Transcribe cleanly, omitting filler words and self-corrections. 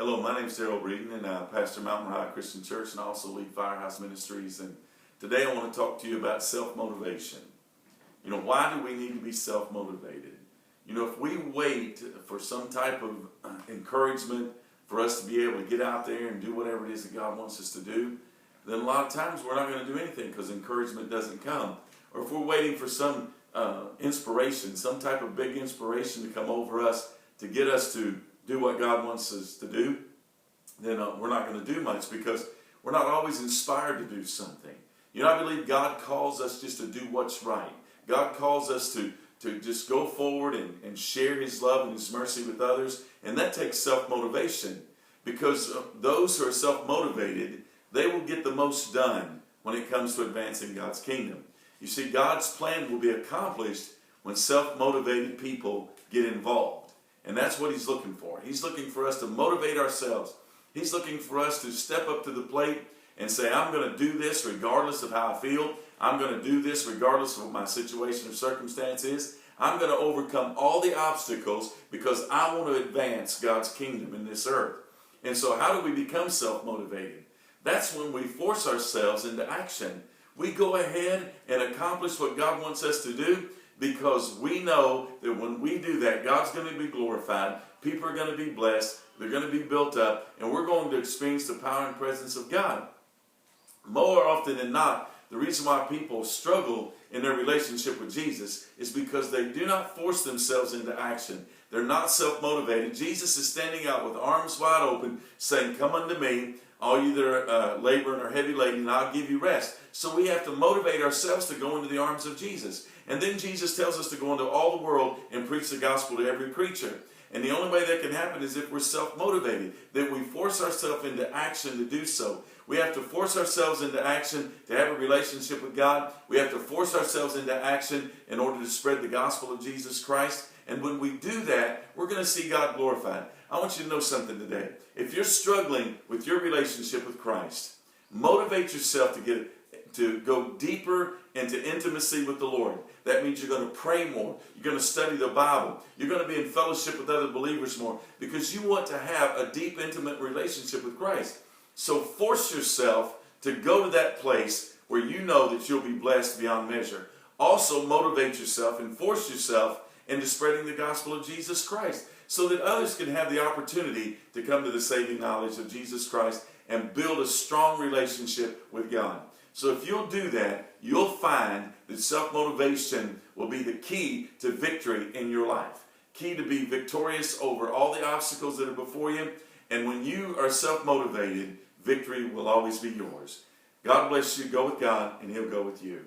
Hello, my name is Darrell Breeden, and I pastor Mountain High Christian Church, and I also lead Firehouse Ministries. And today I want to talk to you about self-motivation. You know, why do we need to be self-motivated? You know, if we wait for some type of encouragement for us to be able to get out there and do whatever it is that God wants us to do, then a lot of times we're not going to do anything because encouragement doesn't come. Or if we're waiting for some inspiration, some type of big inspiration to come over us to get us to do what God wants us to do, then we're not going to do much because we're not always inspired to do something. You know, I believe God calls us just to do what's right. God calls us to just go forward and share His love and His mercy with others, and that takes self-motivation, because those who are self-motivated, they will get the most done when it comes to advancing God's kingdom. You see, God's plan will be accomplished when self-motivated people get involved. And that's what He's looking for. He's looking for us to motivate ourselves. He's looking for us to step up to the plate and say, I'm going to do this regardless of how I feel. I'm going to do this regardless of what my situation or circumstance is. I'm going to overcome all the obstacles because I want to advance God's kingdom in this earth. And so how do we become self-motivated? That's when we force ourselves into action. We go ahead and accomplish what God wants us to do, because we know that when we do that, God's going to be glorified, people are going to be blessed, they're going to be built up, and we're going to experience the power and presence of God. More often than not, the reason why people struggle in their relationship with Jesus is because they do not force themselves into action. They're not self-motivated. Jesus is standing out with arms wide open, saying, "Come unto me, all you that are laboring or heavy laden, and I'll give you rest." So we have to motivate ourselves to go into the arms of Jesus. And then Jesus tells us to go into all the world and preach the gospel to every creature. And the only way that can happen is if we're self-motivated, that we force ourselves into action to do so. We have to force ourselves into action to have a relationship with God. We have to force ourselves into action in order to spread the gospel of Jesus Christ. And when we do that, we're going to see God glorified. I want you to know something today. If you're struggling with your relationship with Christ, motivate yourself to go deeper into intimacy with the Lord. That means you're going to pray more. You're going to study the Bible. You're going to be in fellowship with other believers more, because you want to have a deep, intimate relationship with Christ. So force yourself to go to that place where you know that you'll be blessed beyond measure. Also motivate yourself and force yourself into spreading the gospel of Jesus Christ, so that others can have the opportunity to come to the saving knowledge of Jesus Christ and build a strong relationship with God. So if you'll do that, you'll find that self-motivation will be the key to victory in your life. Key to be victorious over all the obstacles that are before you. And when you are self-motivated, victory will always be yours. God bless you. Go with God, and He'll go with you.